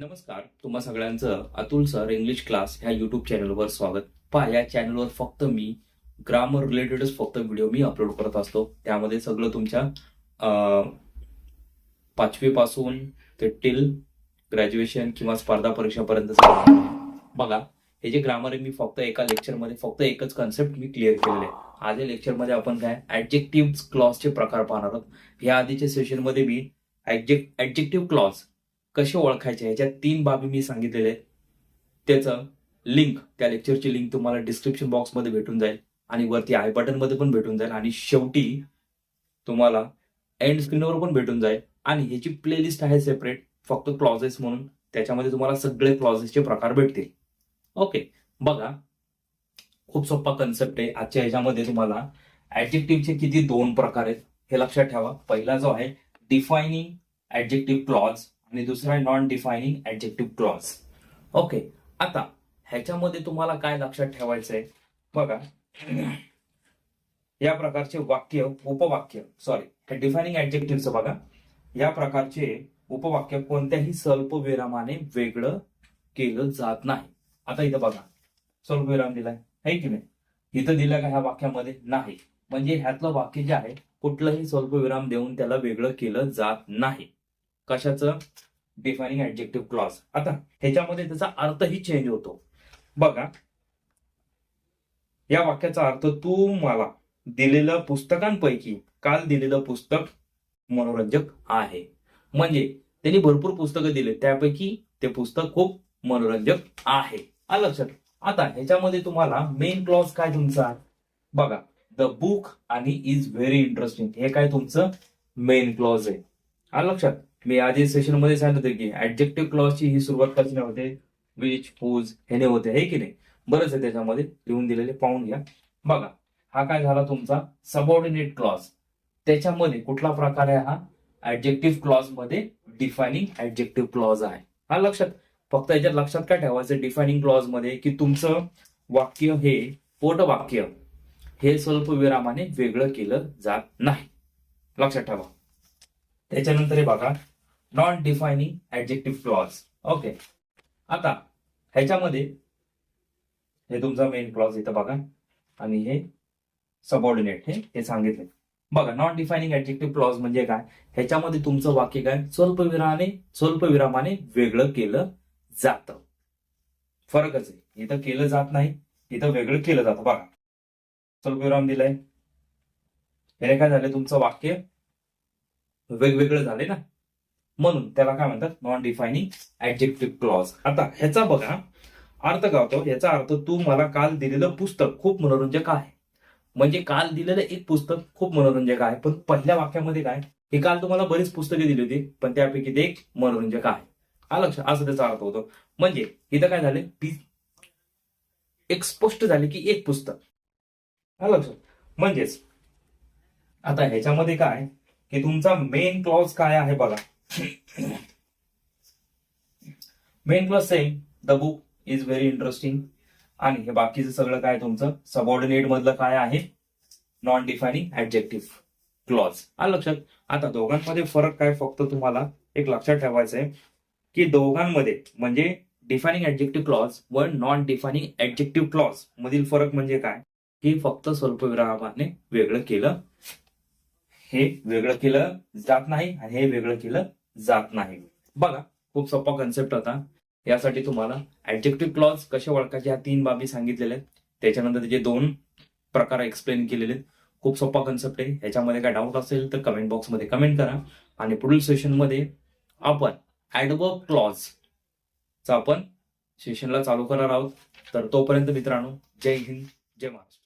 नमस्कार, तुम्हा सगळ्यांचं अतुल सर इंग्लिश क्लास ह्या युट्यूब चॅनलवर स्वागत. पहा, या चॅनलवर फक्त मी ग्रामर रिलेटेडच फक्त व्हिडिओ मी अपलोड करत असतो. त्यामध्ये सगळं तुमच्या 5वी पासून ते टिल ग्रॅज्युएशन किंवा स्पर्धा परीक्षापर्यंत बघा. हे जे ग्रामर आहे मी फक्त एका लेक्चरमध्ये फक्त एकच कन्सेप्ट मी क्लिअर केलेले आहे. आज या लेक्चरमध्ये आपण काय ऍडजेक्टिव्ह क्लॉजचे प्रकार पाहणार आहोत. या आधीच्या सेशनमध्ये मी ऍडजेक्टिव्ह क्लॉज कसे ओळखायचे ह्याच्या 3 बाबी मी सांगितलेले आहेत. त्याचं लिंक, त्या लेक्चरची लिंक तुम्हाला डिस्क्रिप्शन बॉक्समध्ये भेटून जाईल आणि वरती आय बटन मध्ये पण भेटून जाईल आणि शेवटी तुम्हाला एंड स्क्रीनवर पण भेटून जाईल. आणि ह्याची प्लेलिस्ट आहे सेपरेट फक्त क्लॉजेस म्हणून, त्याच्यामध्ये तुम्हाला सगळे क्लॉजेसचे प्रकार भेटतील. ओके, बघा, खूप सोपा कन्सेप्ट आहे. आजच्या ह्याच्यामध्ये तुम्हाला ऍडजेक्टिव्हचे किती 2 प्रकार आहेत हे लक्षात ठेवा. पहिला जो आहे डिफायनिंग ऍडजेक्टिव्ह क्लॉज आणि दुसरा आहे non defining adjective clause. Okay, आता ह्याच्यामध्ये तुम्हाला काय लक्षात ठेवायचं आहे बघा. या प्रकारचे वाक्य उपवाक्य हे डिफायनिंग ऍडजेक्टिव्हचं बघा, या प्रकारचे उपवाक्य कोणत्याही स्वल्पविरामाने वेगळं केलं जात नाही. आता इथं बघा, स्वल्पविराम दिलाय आहे की नाही, इथं दिलं का ह्या वाक्यामध्ये नाही, म्हणजे ह्यातलं वाक्य जे आहे कुठलंही स्वल्पविराम देऊन त्याला वेगळं केलं जात नाही. कशाचं? Defining adjective clause. आता ह्याच्यामध्ये त्याचा अर्थही चेंज होतो बघा. या वाक्याचा अर्थ, तू मला दिलेलं पुस्तकांपैकी काल दिलेलं पुस्तक मनोरंजक आहे. म्हणजे त्यांनी भरपूर पुस्तकं दिले, त्यापैकी ते पुस्तक खूप मनोरंजक आहे. आलं लक्षात? आता ह्याच्यामध्ये तुम्हाला मेन क्लॉज काय तुमचा बघा, द बुक आणि इज व्हेरी इंटरेस्टिंग, हे काय तुमचं मेन क्लॉज आहे. आलं लक्षात? मी आधी सेशन मध्ये सांगितलं होतं की ऍडजेक्टिव्ह क्लॉजची ही सुरुवात कशी होते, विच, हुज हे होते, हे की नाही. बरंच आहे त्याच्यामध्ये लिहून दिलेले, पाहून घ्या. बघा, हा काय झाला तुमचा सबऑर्डिनेट क्लॉज. त्याच्यामध्ये कुठला प्रकार आहे हा? ऍडजेक्टिव्ह क्लॉज मध्ये डिफायनिंग ऍडजेक्टिव्ह क्लॉज आहे. हा लक्षात? फक्त याच्यात लक्षात काय ठेवायचं डिफायनिंग क्लॉज मध्ये, की तुमचं वाक्य हे पोटवाक्य हे स्वल्पविरामाने वेगळं केलं जात नाही. लक्षात ठेवा. त्याच्यानंतर हे बघा, non defining adjective clause. Okay, आता ह्याच्यामध्ये हे तुमचा मेन क्लॉज इथं बघा आणि हे सबऑर्डिनेट हे सांगितले बघा. नॉन डिफायनिंग ऍडजेक्टिव्ह क्लॉज म्हणजे काय? ह्याच्यामध्ये तुमचं वाक्य काय स्वल्पविरामाने वेगळं केलं जातं. फरकच आहे, इथं केलं जात नाही, इथं वेगळं केलं जातं. बघा, स्वल्पविराम दिलाय, हे काय झालं तुमचं वाक्य वेगवेगळं झाले ना, म्हणून त्याला काय म्हणतात नॉन डिफायनिंग ऍडजेक्टिव्ह क्लॉज. आता ह्याचा बघा अर्थ काय होतो. ह्याचा अर्थ, तू मला काल दिलेलं पुस्तक खूप मनोरंजक आहे. म्हणजे काल दिलेलं एक पुस्तक खूप मनोरंजक आहे, पण पहिल्या वाक्यामध्ये काय, हे काल तुम्हाला बरीच पुस्तके दिली होती पण त्यापैकी ते एक मनोरंजक आहे. हा लक्षात? असं त्याचा अर्थ होतो. म्हणजे इथं काय झाले, एक स्पष्ट झाले की एक पुस्तक. हा लक्षात? म्हणजेच आता ह्याच्यामध्ये काय की तुमचा मेन क्लॉज काय आहे बघा. Main clause same, the book is very interesting, आणि हे बाकीचं सगळं काय तुमचं सबऑर्डिनेट मधलं काय आहे, नॉन डिफायनिंग ऍडजेक्टिव्ह क्लॉज. आलं लक्षात? आता दोघांमध्ये फरक काय, फक्त तुम्हाला एक लक्षात ठेवायचं आहे की दोघांमध्ये म्हणजे डिफायनिंग ऍडजेक्टिव्ह क्लॉज व नॉन डिफायनिंग ऍडजेक्टिव्ह क्लॉज मधील फरक म्हणजे काय, की फक्त स्वल्पविरामाने वेगळं केलं, हे वेगळं केलं जात नाही आणि हे वेगळं केलं जात नाही. बघा, खूप सोपा कन्सेप्ट होता. यासाठी तुम्हाला ऍडजेक्टिव्ह क्लॉज कसे ओळखायचे ह्या 3 बाबी सांगितलेल्या आहेत. त्याच्यानंतर त्याचे 2 प्रकार एक्सप्लेन केलेले आहेत. खूप सोपा कन्सेप्ट आहे. ह्याच्यामध्ये काय डाऊट असेल तर कमेंट बॉक्समध्ये कमेंट करा. आणि पुढील सेशनमध्ये आपण ऍडवर्ब क्लॉज चा आपण सेशनला चालू करणार आहोत. तर तोपर्यंत मित्रांनो, जय हिंद, जय महाराष्ट्र.